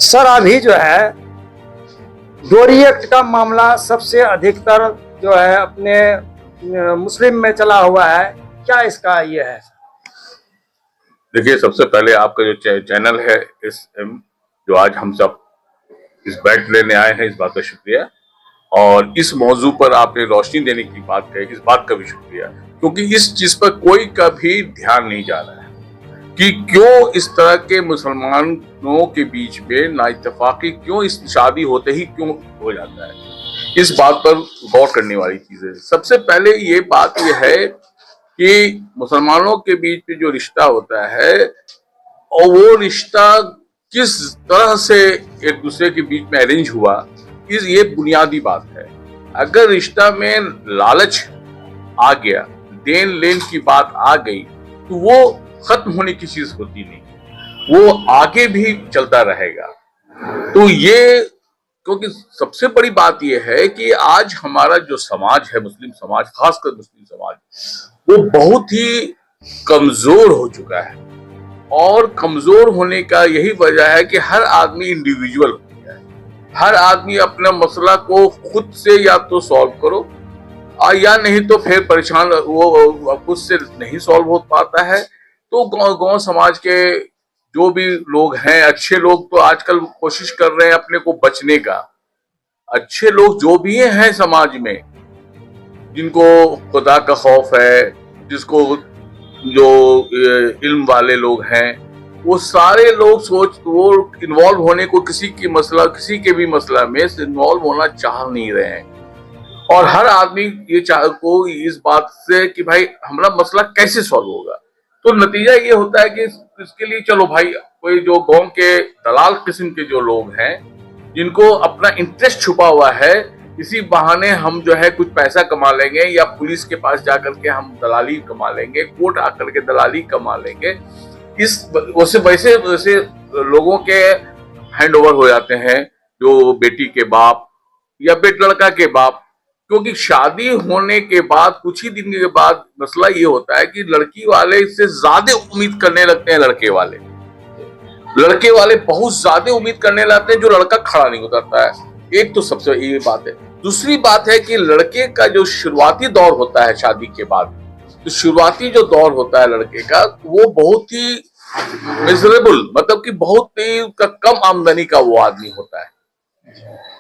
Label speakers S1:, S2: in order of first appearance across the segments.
S1: Sir अभी जो है डोरी एक्ट का मामला सबसे अधिकतर जो है अपने मुस्लिम में चला हुआ है, क्या इसका ये है?
S2: देखिए, सबसे पहले आपका जो चैनल है जो आज हम सब इस बैठ लेने आए हैं, इस बात का शुक्रिया। और इस मौजू पर आपने रोशनी देने की बात कही, इस बात का भी शुक्रिया, क्योंकि इस चीज पर कोई का भी ध्यान नहीं जा रहा है कि क्यों इस तरह के मुसलमानों के बीच में नाइतफाकी क्यों इस शादी होते ही क्यों हो जाता है। इस बात पर गौर करने वाली चीज है। सबसे पहले ये बात यह है कि मुसलमानों के बीच में जो रिश्ता होता है और वो रिश्ता किस तरह से एक दूसरे के बीच में अरेंज हुआ, ये बुनियादी बात है। अगर रिश्ता में लालच आ गया, देन लेन की बात आ गई, तो वो खत्म होने की चीज होती नहीं, वो आगे भी चलता रहेगा। तो ये, क्योंकि सबसे बड़ी बात यह है कि आज हमारा जो समाज है, मुस्लिम समाज, खासकर मुस्लिम समाज, वो बहुत ही कमजोर हो चुका है। और कमजोर होने का यही वजह है कि हर आदमी इंडिविजुअल हो गया है। हर आदमी अपना मसला को खुद से या तो सॉल्व करो या नहीं तो फिर परेशान, वो खुद से नहीं सॉल्व हो पाता है। तो गांव समाज के जो भी लोग हैं, अच्छे लोग तो आजकल कोशिश कर रहे हैं अपने को बचने का। अच्छे लोग जो भी हैं समाज में, जिनको खुदा का खौफ है, जिसको जो इल्म वाले लोग हैं, वो सारे लोग वो इन्वॉल्व होने को किसी के भी मसला में इन्वॉल्व होना चाह नहीं रहे हैं। और हर आदमी ये को इस बात से कि भाई हमारा मसला कैसे सॉल्व होगा। तो नतीजा ये होता है कि इसके लिए चलो भाई, कोई जो गांव के दलाल किस्म के जो लोग हैं, जिनको अपना इंटरेस्ट छुपा हुआ है, इसी बहाने हम जो है कुछ पैसा कमा लेंगे, या पुलिस के पास जाकर के हम दलाली कमा लेंगे, कोर्ट आकर के दलाली कमा लेंगे। वैसे लोगों के हैंड ओवर हो जाते हैं, जो बेटी के बाप या लड़का के बाप। क्योंकि शादी होने के बाद कुछ ही दिन के बाद मसला ये होता है कि लड़की वाले इससे ज्यादा उम्मीद करने लगते हैं। लड़के वाले बहुत ज्यादा उम्मीद करने लगते हैं, जो लड़का खड़ा नहीं उतरता है। एक तो सबसे ये बात है। दूसरी बात है कि लड़के का जो शुरुआती दौर होता है शादी के बाद, तो शुरुआती जो दौर होता है लड़के का, वो बहुत ही मिजरेबल, मतलब कि बहुत ही कम आमदनी का वो आदमी होता है।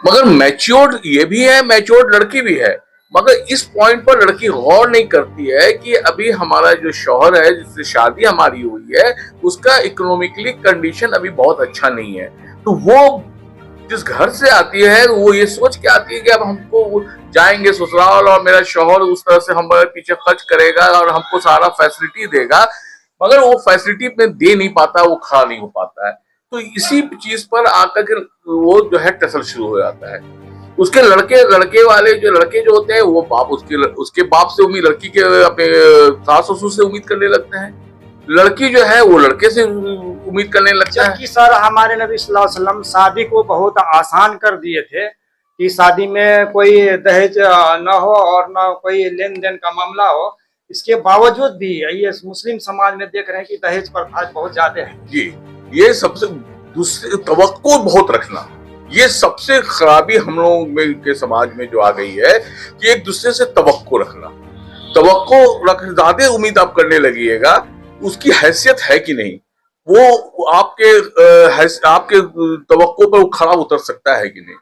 S2: मगर मैच्योर्ड ये भी है, मैच्योर्ड लड़की भी है। मगर इस पॉइंट पर लड़की गौर नहीं करती है कि अभी हमारा जो शौहर है, जिससे शादी हमारी हुई है, उसका इकोनॉमिकली कंडीशन अभी बहुत अच्छा नहीं है। तो वो जिस घर से आती है, वो ये सोच के आती है कि अब हमको जाएंगे ससुराल और मेरा शौहर उस तरह से हमारे पीछे खर्च करेगा और हमको सारा फैसिलिटी देगा। मगर वो फैसिलिटी में दे नहीं पाता, वो खड़ा नहीं हो पाता है। तो इसी चीज पर आकर के वो जो है टसल शुरू हो जाता है। उसके लड़के वाले जो लड़के जो होते हैं, वो बाप उसके बाप से उम्मीद, लड़की के अपने सास ससुर से उम्मीद करने लगते हैं। लड़की जो है वो लड़के से उम्मीद करने लगता है।
S1: कि सर हमारे नबी सल्लल्लाहु अलैहि वसल्लम शादी को बहुत आसान कर दिए थे कि शादी में कोई दहेज न हो और न कोई लेन देन का मामला हो। इसके बावजूद भी ये मुस्लिम समाज में देख रहे हैं कि दहेज प्रथा बहुत ज्यादा है।
S2: जी, ये सबसे दूसरे तवक्को बहुत रखना, ये सबसे खराबी हम लोग के समाज में जो आ गई है कि एक दूसरे से तवक्को रखना। ज्यादा उम्मीद आप करने लगिएगा, उसकी हैसियत है कि नहीं, वो आपके तवक्को पर खड़ा उतर सकता है कि नहीं,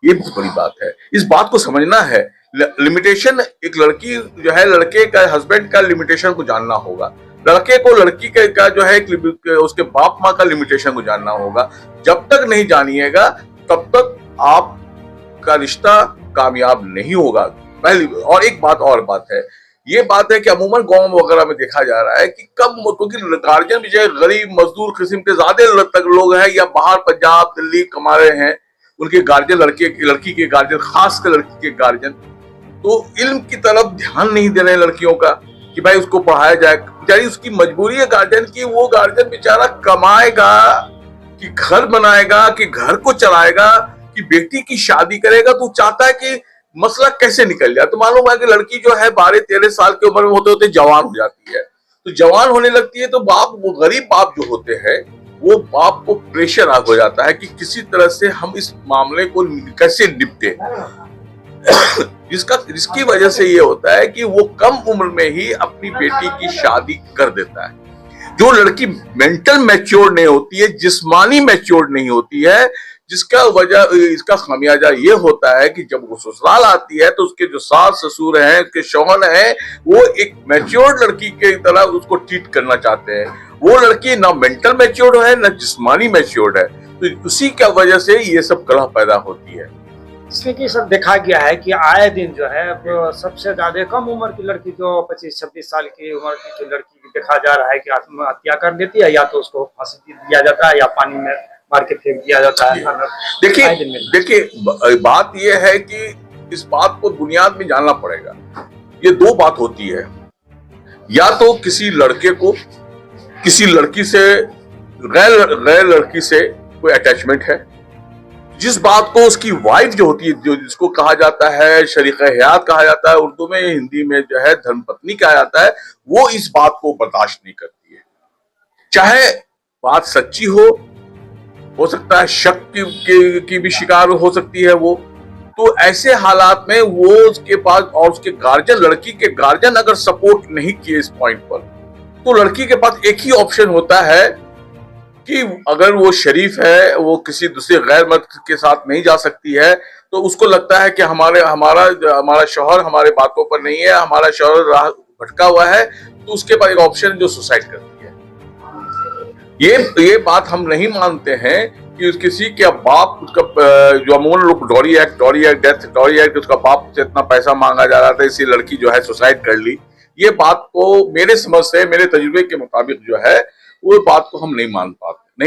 S2: ये बहुत बड़ी बात है। इस बात को समझना है। लिमिटेशन, एक लड़की जो है, लड़के का हस्बैंड का लिमिटेशन को जानना होगा। लड़के को लड़की का जो है उसके बाप माँ का लिमिटेशन को जानना होगा। जब तक नहीं जानिएगा तब तक आपका रिश्ता कामयाब नहीं होगा। पहली और एक बात है, ये बात है कि अमूमन गांव वगैरह में देखा जा रहा है कि क्योंकि गार्जियन भी जो गरीब मजदूर किस्म के ज्यादा तक लोग हैं, या बाहर पंजाब दिल्ली कमा रहे हैं, उनके गार्जियन लड़की के गार्जियन, खास कर लड़की के गार्जियन, तो इल्म की तरफ ध्यान नहीं दे रहे लड़कियों का कि भाई उसको पढ़ाया जाए। बेचारी उसकी मजबूरी है गार्जियन की, वो गार्जियन बेचारा कमाएगा कि घर बनाएगा, कि घर को चलाएगा, कि बेटी की शादी करेगा, तो चाहता है कि मसला कैसे निकल जाए। तो मालूम है कि लड़की जो है 12-13 साल की उम्र में होते होते जवान हो जाती है। तो जवान होने लगती है तो बाप, वो गरीब बाप जो होते हैं, वो बाप को प्रेशर आ हो जाता है कि किसी तरह से हम इस मामले को कैसे निपटे। जिसकी वजह से ये होता है कि वो कम उम्र में ही अपनी बेटी की शादी कर देता है। जो लड़की मेंटल मैच्योर नहीं होती है, जिस्मानी मैच्योर नहीं होती है, जिसका वजह, इसका खामियाजा ये होता है कि जब वो ससुराल आती है तो उसके जो सास ससुर हैं, उसके शौहर हैं, वो एक मैच्योर लड़की के तरह उसको ट्रीट करना चाहते हैं। वो लड़की ना मेंटल मैच्योर है ना जिस्मानी मैच्योर है, तो उसी की वजह से ये सब कलह पैदा होती है।
S1: इसमें कि सब देखा गया है कि आए दिन जो है सबसे ज्यादा कम उम्र की लड़की, जो 25-26 साल की उम्र की लड़की देखा जा रहा है कि आत्महत्या कर देती है, या तो उसको फांसी दिया जाता है या पानी में मार के फेंक दिया जाता है।
S2: देखिए बात यह है कि इस बात को बुनियाद में जानना पड़ेगा। ये दो बात होती है, या तो किसी लड़के को किसी लड़की से, गैर लड़की से कोई अटैचमेंट है, जिस बात को उसकी वाइफ जो होती है, जो जिसको कहा जाता है शरीका हयात कहा जाता है उर्दू में, हिंदी में जो है धर्मपत्नी कहा जाता है, वो इस बात को बर्दाश्त नहीं करती है। चाहे बात सच्ची हो सकता है शक की भी शिकार हो सकती है वो। तो ऐसे हालात में वो उसके पास, और उसके गार्जियन, लड़की के गार्जियन अगर सपोर्ट नहीं किए इस पॉइंट पर, तो लड़की के पास एक ही ऑप्शन होता है कि अगर वो शरीफ है, वो किसी दूसरे गैर मर्द के साथ नहीं जा सकती है, तो उसको लगता है कि हमारा शौहर हमारे बातों पर नहीं है, हमारा शौहर राह भटका हुआ है, तो उसके पास एक ऑप्शन जो सुसाइड करती है। ये बात हम नहीं मानते हैं कि किसी के बाप, उसका जो अमूल डॉरी एक्ट, उसका बाप से इतना पैसा मांगा जा रहा था, इसी लड़की जो है सुसाइड कर ली। ये बात को मेरे समझ से, मेरे तजुर्बे के मुताबिक जो है, वो बात को हम नहीं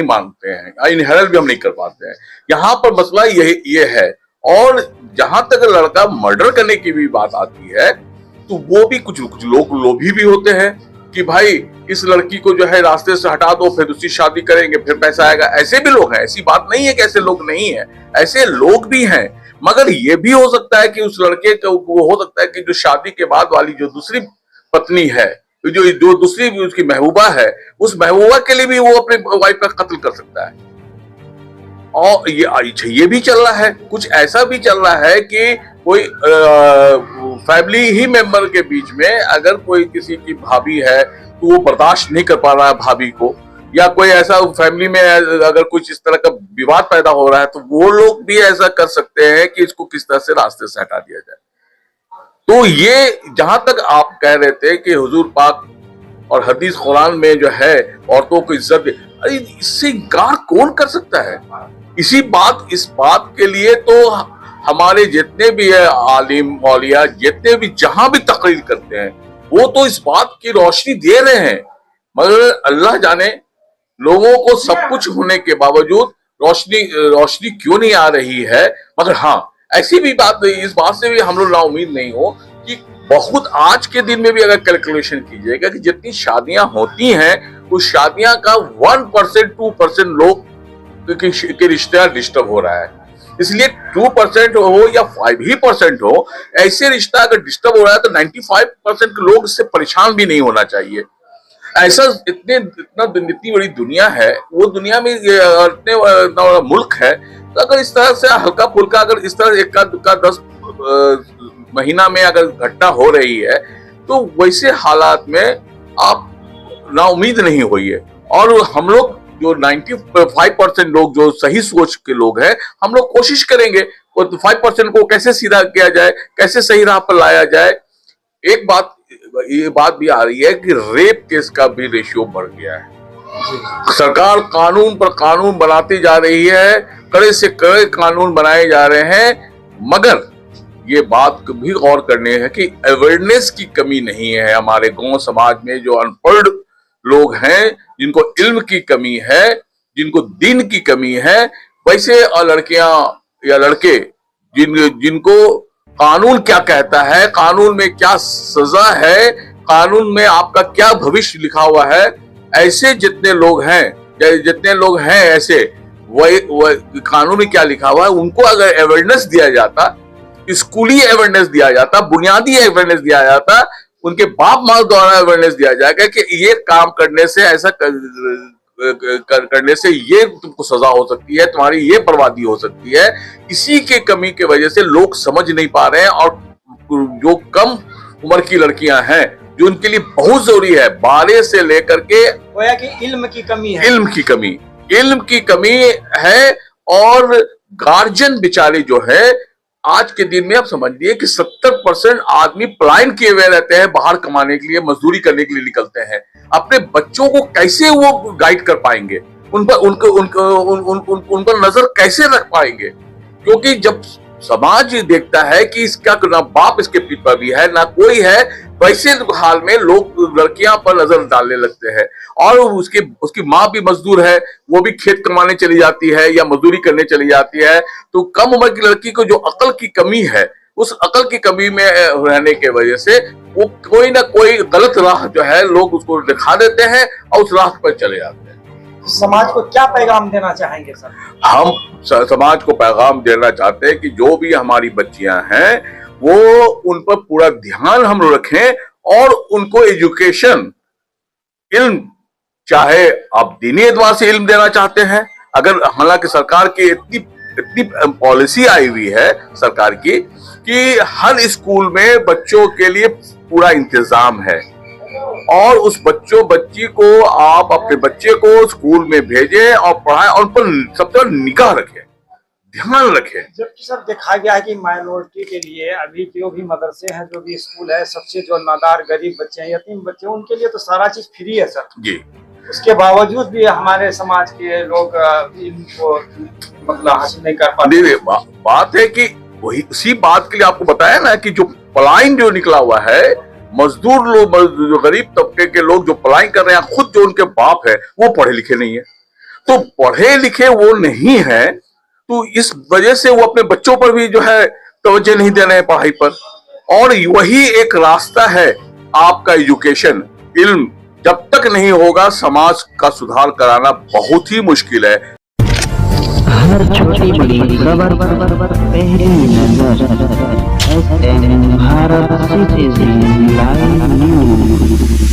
S2: मानते हैं, इनहेरल भी हम नहीं कर पाते हैं। यहाँ पर मसला ये है। और जहां तक लड़का मर्डर करने की भी बात आती है, तो वो भी कुछ लोग लोभी भी होते हैं कि भाई इस लड़की को जो है रास्ते से हटा दो, फिर उसकी शादी करेंगे, फिर पैसा आएगा। ऐसे भी लोग हैं, ऐसी बात नहीं है कि ऐसे लोग नहीं है, ऐसे लोग भी हैं। मगर ये भी हो सकता है कि उस लड़के को, वो हो सकता है कि जो शादी के बाद वाली जो दूसरी पत्नी है, जो दूसरी उसकी महबूबा है, उस महबूबा के लिए भी वो अपने वाइफ का कत्ल कर सकता है। और ये भी चल रहा है, कुछ ऐसा भी चल रहा है कि कोई फैमिली ही मेंबर के बीच में अगर कोई किसी की भाभी है तो वो बर्दाश्त नहीं कर पा रहा है भाभी को, या कोई ऐसा फैमिली में अगर कुछ इस तरह का विवाद पैदा हो रहा है, तो वो लोग भी ऐसा कर सकते हैं कि इसको किस तरह से रास्ते से हटा दिया जाए। तो ये जहां तक आप कह रहे थे कि हुजूर पाक और हदीस कुरान में जो है औरतों को इज्जत, अरे इससे इनकार कौन कर सकता है? इस बात के लिए तो हमारे जितने भी है आलिम मौलिया, जितने भी जहां भी तकरीर करते हैं, वो तो इस बात की रोशनी दे रहे हैं। मगर अल्लाह जाने लोगों को सब कुछ होने के बावजूद रोशनी क्यों नहीं आ रही है। मगर हाँ, ऐसी भी बात नहीं, इस बात से भी हम लोग नाउम्मीद नहीं हो कि बहुत आज के दिन में भी अगर कैलकुलेशन कीजिएगा कि जितनी शादियां होती हैं, उस शादियां का 1% 2% लोग के रिश्ता डिस्टर्ब हो रहा है। इसलिए 2% हो या 5% हो, ऐसे रिश्ता अगर डिस्टर्ब हो रहा है तो 95% लोग इससे परेशान भी नहीं होना चाहिए। ऐसा इतनी बड़ी दुनिया है, वो दुनिया में इतने बड़ा मुल्क है, तो अगर इस तरह से हल्का फुल्का, अगर इस तरह इक्का दुक्का 10 महीना में अगर घटना हो रही है, तो वैसे हालात में आप नाउम्मीद नहीं होइए। और हम लोग जो 95% लोग जो सही सोच के लोग हैं, हम लोग कोशिश करेंगे और 5% को कैसे सीधा किया जाए, कैसे सही राह पर लाया जाए। एक बात, ये बात भी आ रही है कि रेप केस का भी रेशियो बढ़ गया है। सरकार कानून पर कानून बनाती जा रही है, कड़े से कड़े कानून बनाए जा रहे हैं, मगर ये बात भी गौर करनी है कि अवेयरनेस की कमी नहीं है हमारे गांव समाज में। जो अनपढ़ लोग हैं, जिनको इल्म की कमी है, जिनको दीन की कमी है, वैसे लड़कियां या लड़के जिनको कानून क्या कहता है, कानून में क्या सजा है, कानून में आपका क्या भविष्य लिखा हुआ है, ऐसे जितने लोग हैं ऐसे वह कानून में क्या लिखा हुआ है, उनको अगर अवेयरनेस दिया जाता, स्कूली अवेयरनेस दिया जाता, बुनियादी अवेयरनेस दिया जाता, उनके बाप माँ द्वारा अवेयरनेस दिया जाएगा कि ये काम करने से ऐसा करने से ये तुमको सजा हो सकती है, तुम्हारी ये बर्बादी हो सकती है। इसी के कमी की वजह से लोग समझ नहीं पा रहे हैं, और जो कम उम्र की लड़कियां हैं जो उनके लिए बहुत जरूरी है, 12 से लेकर के
S1: गोया कि इल्म की कमी है,
S2: इल्म की कमी है। और गार्जियन बेचारे जो है आज के दिन में आप समझिए कि 70% आदमी पलायन किए हुए रहते हैं, बाहर कमाने के लिए, मजदूरी करने के लिए निकलते हैं। अपने बच्चों को कैसे वो गाइड कर पाएंगे, उन पर नजर कैसे रख पाएंगे? क्योंकि जब समाज देखता है कि इसका ना बाप इसके पीछे भी है ना कोई है, वैसे हाल में लोग लड़कियां पर नजर डालने लगते हैं। और उसकी माँ भी मजदूर है, वो भी खेत कमाने चली जाती है या मजदूरी करने चली जाती है। तो कम उम्र की लड़की को जो अकल की कमी है, उस अकल की कमी में रहने के वजह से वो कोई ना कोई गलत राह जो है लोग उसको दिखा देते हैं और उस राह पर चले जाते हैं।
S1: समाज को क्या पैगाम देना चाहेंगे सर?
S2: हम समाज को पैगाम देना चाहते हैं कि जो भी हमारी बच्चियां हैं वो उन पर पूरा ध्यान हम रखें और उनको एजुकेशन, इल्म, चाहे आप दीनी एतबार से इल्म देना चाहते हैं, अगर हालांकि सरकार की इतनी पॉलिसी आई हुई है सरकार की कि हर स्कूल में बच्चों के लिए पूरा इंतजाम है, और उस बच्ची को आप अपने बच्चे को स्कूल में भेजें और पढ़ाएं और उन पर सबसे निगाह रखें, ध्यान रखें।
S1: जबकि सर देखा गया है कि माइनॉरिटी के लिए अभी जो भी मदरसे हैं, जो भी स्कूल है, सबसे जो नादार गरीब बच्चे हैं, यतीम बच्चे हैं, उनके लिए तो सारा चीज फ्री है सर
S2: जी।
S1: उसके बावजूद भी हमारे समाज के लोग इनको मतलब हासिल नहीं कर पाते।
S2: बात है कि वही उसी बात के लिए आपको बताया ना कि जो पलायन जो निकला हुआ है, मजदूर लोग, जो गरीब तबके के लोग जो पलायन कर रहे हैं, खुद जो उनके बाप है वो पढ़े लिखे नहीं है। तो पढ़े लिखे वो नहीं है, तो इस वजह से वो अपने बच्चों पर भी जो है तवज्जो नहीं दे रहे हैं पढ़ाई पर। और वही एक रास्ता है आपका एजुकेशन, इल्म। जब तक नहीं होगा समाज का सुधार कराना बहुत ही मुश्किल है।
S3: हर छोटी बड़ी खबर पहली नजर SN Bharat citizen live news.